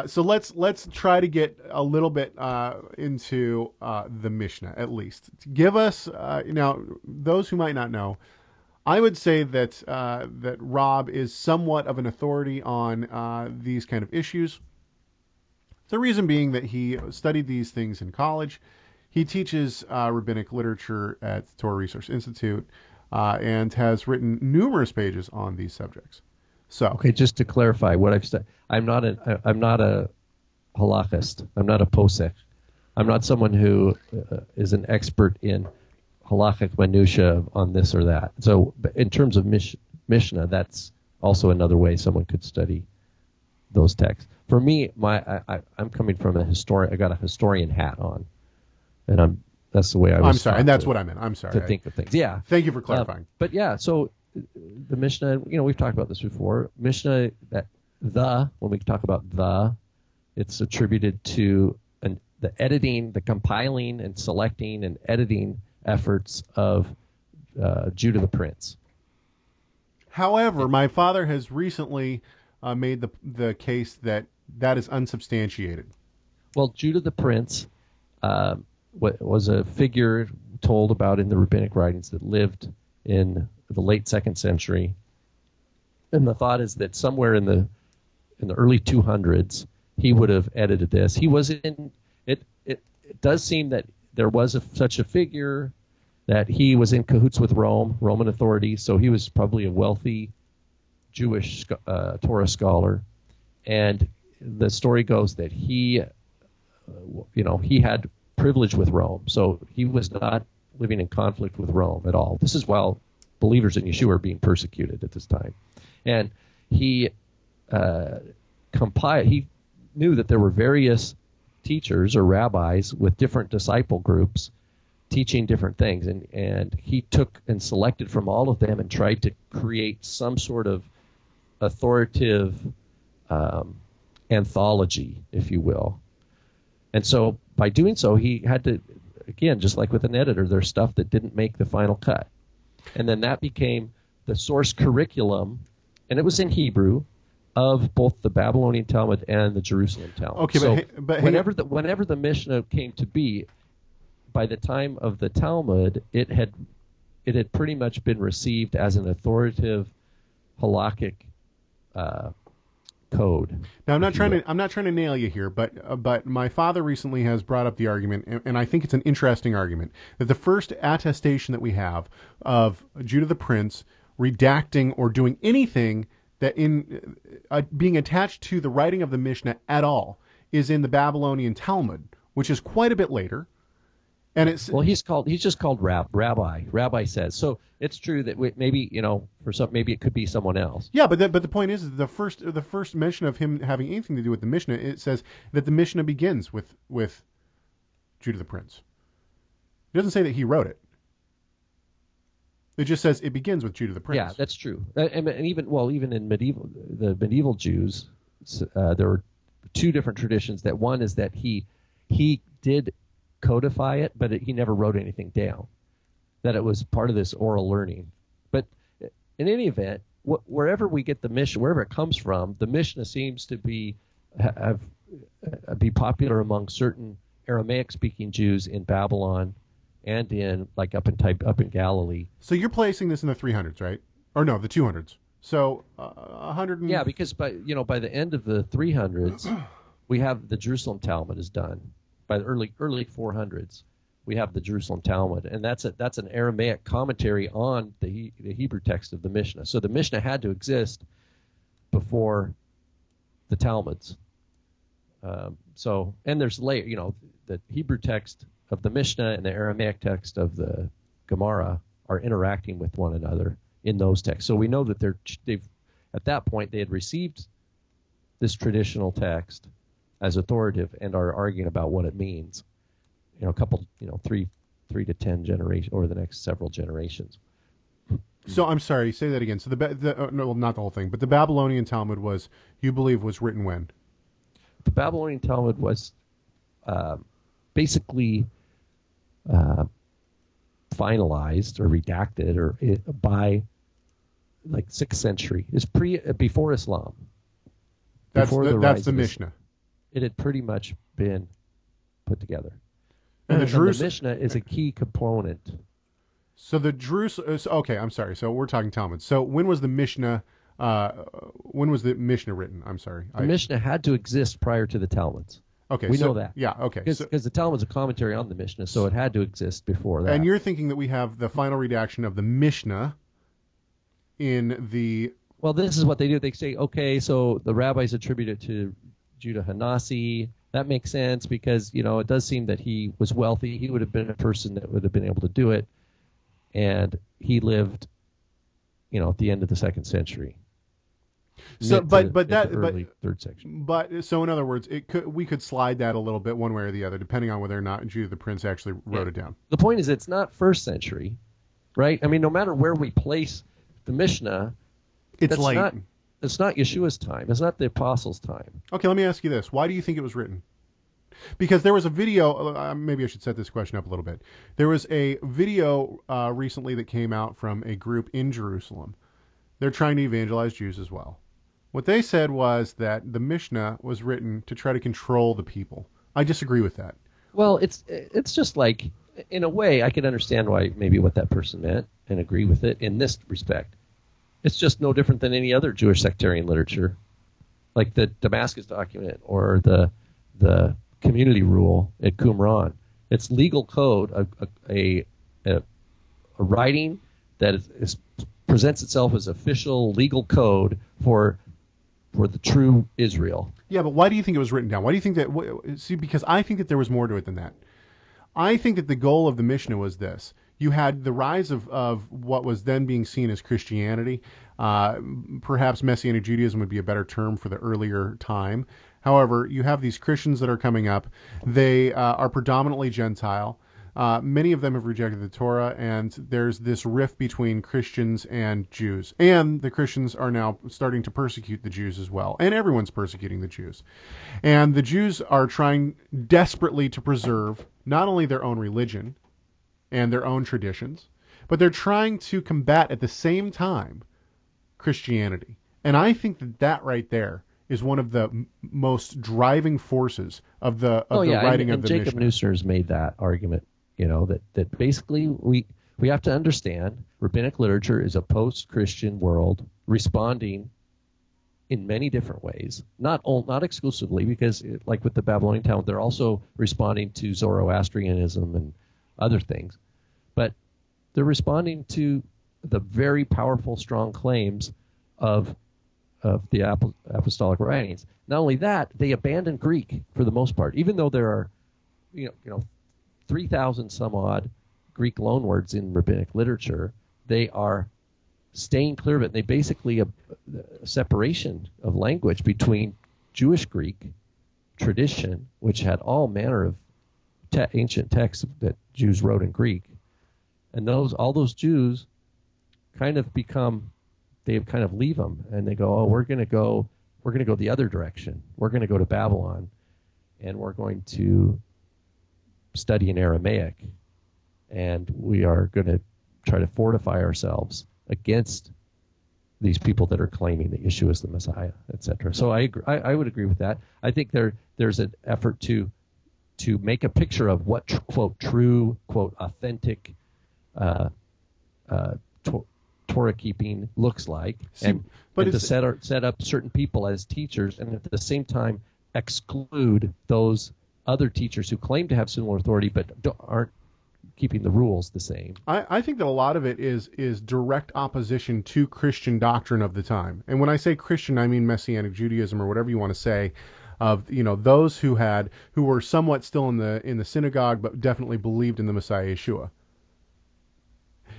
So let's try to get a little bit into the Mishnah at least. Give us now those who might not know. I would say that that Rob is somewhat of an authority on these kind of issues. The reason being that he studied these things in college. He teaches rabbinic literature at the Torah Resource Institute and has written numerous pages on these subjects. So, okay, just to clarify what I've said, I'm not a halachist. I'm not a posek. I'm not someone who is an expert in halachic minutia on this or that. So, in terms of Mishnah, that's also another way someone could study those texts. For me, I'm coming from a historian. I got a historian hat on, and that's the way I was. I'm sorry, and that's what I meant. I'm sorry to think of things. Yeah. Thank you for clarifying. But yeah, so the Mishnah, we've talked about this before. Mishnah, when we talk about it's attributed to the editing, the compiling and selecting and editing efforts of Judah the Prince. However, my father has recently made the case that is unsubstantiated. Well, Judah the Prince was a figure told about in the rabbinic writings that lived in the late 2nd century, and the thought is that somewhere in the early 200s he would have edited this. He was in it. It does seem that there was such a figure, that he was in cahoots with Roman authorities, so he was probably a wealthy Jewish Torah scholar, and the story goes that he had privilege with Rome, so he was not living in conflict with Rome at all. This is while believers in Yeshua are being persecuted at this time, and he he knew that there were various teachers or rabbis with different disciple groups teaching different things, and he took and selected from all of them and tried to create some sort of authoritative anthology, if you will. And so by doing so, he had to, again, just like with an editor, there's stuff that didn't make the final cut. And then that became the source curriculum, and it was in Hebrew, of both the Babylonian Talmud and the Jerusalem Talmud. Okay, so but whenever the Mishnah came to be, by the time of the Talmud, it had pretty much been received as an authoritative halakhic code. Now, I'm not trying to nail you here, but my father recently has brought up the argument, and I think it's an interesting argument, that the first attestation that we have of Judah the Prince redacting or doing anything that in being attached to the writing of the Mishnah at all is in the Babylonian Talmud, which is quite a bit later. And he's just called rabbi. Rabbi says. So it's true that maybe maybe it could be someone else. Yeah, but the point is the first mention of him having anything to do with the Mishnah, it says that the Mishnah begins with Judah the Prince. It doesn't say that he wrote it. It just says it begins with Judah the Prince. Yeah, that's true. And even in the medieval Jews, there were two different traditions. That one is that he did codify it, but he never wrote anything down. That it was part of this oral learning. But in any event, wherever we get the Mishnah, wherever it comes from, the Mishnah seems to be popular among certain Aramaic-speaking Jews in Babylon and in up in Galilee. So you're placing this in the 300s, right? Or no, the 200s. So 100. Yeah, because by the end of the 300s, we have the Jerusalem Talmud is done. By the early 400s, we have the Jerusalem Talmud, and that's an Aramaic commentary on the Hebrew text of the Mishnah. So the Mishnah had to exist before the Talmuds. And there's the Hebrew text of the Mishnah and the Aramaic text of the Gemara are interacting with one another in those texts. So we know that they've at that point they had received this traditional text as authoritative and are arguing about what it means. A couple, 3 to 10 generations over the next several generations. So I'm sorry, say that again. So no, not the whole thing, but the Babylonian Talmud was written when? The Babylonian Talmud was basically finalized or redacted by 6th century. It's before Islam. That's the Mishnah. it had pretty much been put together. And the Mishnah is a key component. So the Jerusalem. Okay, I'm sorry. So we're talking Talmud. So when was the Mishnah? When was the Mishnah written? I'm sorry. The Mishnah had to exist prior to the Talmuds. Okay, we know that. Yeah. Okay. Because the Talmud's a commentary on the Mishnah, so it had to exist before that. And you're thinking that we have the final redaction of the Mishnah in the. Well, this is what they do. They say, okay, so the rabbis attribute it to Judah Hanasi. That makes sense because, it does seem that he was wealthy. He would have been a person that would have been able to do it. And he lived, at the end of the 2nd century. So, early 3rd section. But so in other words, we could slide that a little bit one way or the other, depending on whether or not Judah the Prince actually wrote it down. The point is, it's not 1st century, right? I mean, no matter where we place the Mishnah, it's late. It's not Yeshua's time. It's not the apostles' time. Okay, let me ask you this: why do you think it was written? Because there was a video. Maybe I should set this question up a little bit. There was a video recently that came out from a group in Jerusalem. They're trying to evangelize Jews as well. What they said was that the Mishnah was written to try to control the people. I disagree with that. Well, it's just like, in a way, I can understand why maybe what that person meant and agree with it in this respect. It's just no different than any other Jewish sectarian literature, like the Damascus document or the community rule at Qumran. It's legal code, a writing that presents itself as official legal code for the true Israel. Yeah, but why do you think it was written down? Why do you think that? See, because I think that there was more to it than that. I think that the goal of the Mishnah was this. You had the rise of what was then being seen as Christianity. Perhaps Messianic Judaism would be a better term for the earlier time. However, you have these Christians that are coming up. They are predominantly Gentile. Many of them have rejected the Torah, and there's this rift between Christians and Jews. And the Christians are now starting to persecute the Jews as well. And everyone's persecuting the Jews. And the Jews are trying desperately to preserve not only their own religion and their own traditions, but they're trying to combat at the same time Christianity. And I think that right there is one of the most driving forces of the writing of the Jacob Mishnah. Neusner's made that argument, that basically we have to understand rabbinic literature is a post-Christian world responding in many different ways, not exclusively, because like with the Babylonian Talmud, they're also responding to Zoroastrianism and other things, but they're responding to the very powerful, strong claims of the apostolic writings. Not only that, they abandon Greek for the most part, even though there are 3,000 some odd Greek loanwords in rabbinic literature. They are staying clear of it. They basically a separation of language between Jewish Greek tradition, which had all manner of ancient texts that Jews wrote in Greek, and all those Jews kind of leave them, and they go, we're going to go the other direction. We're going to go to Babylon, and we're going to study in Aramaic, and we are going to try to fortify ourselves against these people that are claiming that Yeshua is the Messiah, etc. So I would agree with that. I think there's an effort to make a picture of what quote true, quote authentic Torah keeping looks like, and to set up certain people as teachers, and at the same time exclude those other teachers who claim to have similar authority but aren't keeping the rules the same. I think that a lot of it is direct opposition to Christian doctrine of the time. And when I say Christian, I mean Messianic Judaism or whatever you want to say, of those who were somewhat still in the synagogue but definitely believed in the Messiah Yeshua.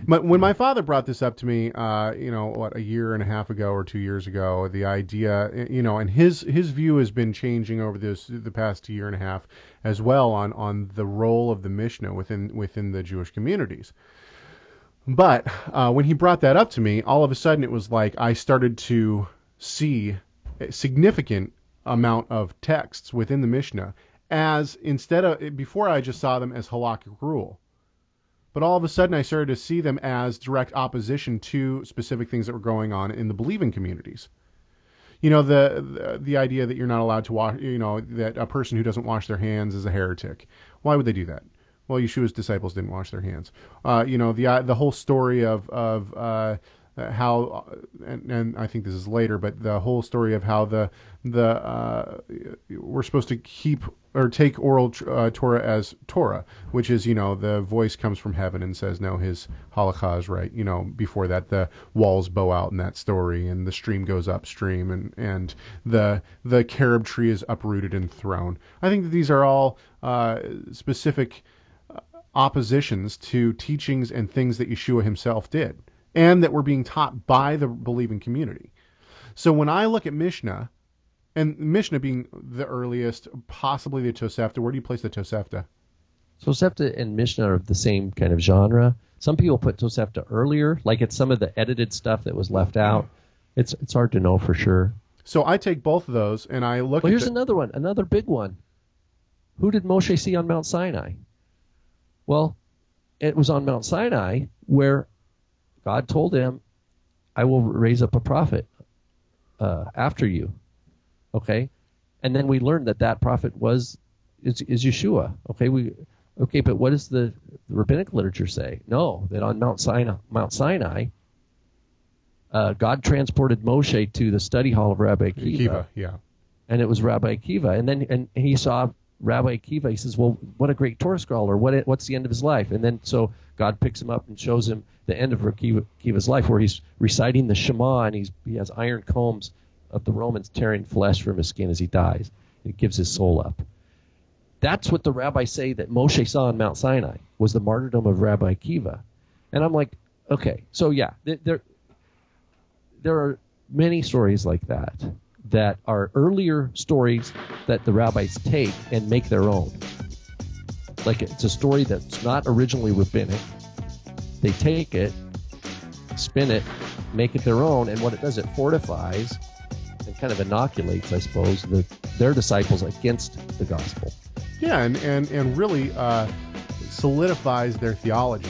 But when my father brought this up to me, a year and a half ago or 2 years ago, the idea, and his view has been changing over the past year and a half as well on the role of the Mishnah within the Jewish communities. But when he brought that up to me, all of a sudden it was like I started to see a significant amount of texts within the Mishnah before I just saw them as halakhic rule. But all of a sudden I started to see them as direct opposition to specific things that were going on in the believing communities. You know, the idea that you're not allowed to wash, you know, that a person who doesn't wash their hands is a heretic. Why would they do that? Well, Yeshua's disciples didn't wash their hands. You know, the whole story of how, and I think this is later, but the whole story of how we're supposed to keep or take oral Torah as Torah, which is, you know, the voice comes from heaven and says, no, his halakha is right. You know, before that, the walls bow out in that story, and the stream goes upstream, and the carob tree is uprooted and thrown. I think that these are all specific oppositions to teachings and things that Yeshua himself did, and that were being taught by the believing community. So when I look at Mishnah, and Mishnah being the earliest, possibly the Tosefta, where do you place the Tosefta? Tosefta and Mishnah are of the same kind of genre. Some people put Tosefta earlier, like it's some of the edited stuff that was left out. It's hard to know for sure. So I take both of those and I look at here's another one, another big one. Who did Moshe see on Mount Sinai? Well, it was on Mount Sinai where God told him, I will raise up a prophet after you. Okay? And then we learned that prophet is Yeshua. Okay, but what does the rabbinic literature say? No, that on Mount Sinai, God transported Moshe to the study hall of Rabbi Akiva. Yeah. And it was Rabbi Akiva. And he saw Rabbi Akiva. He says, well, what a great Torah scholar. What's the end of his life? And then so God picks him up and shows him the end of Akiva's life, where he's reciting the Shema, and he has iron combs of the Romans tearing flesh from his skin as he dies. It gives his soul up. That's what the rabbis say that Moshe saw on Mount Sinai, was the martyrdom of Rabbi Akiva. And I'm like, okay, so yeah, there are many stories like that are earlier stories that the rabbis take and make their own. Like it's a story that's not originally rabbinic. They take it, spin it, make it their own, and what it does, it fortifies and kind of inoculates, I suppose, their disciples against the gospel. Yeah, and really solidifies their theology.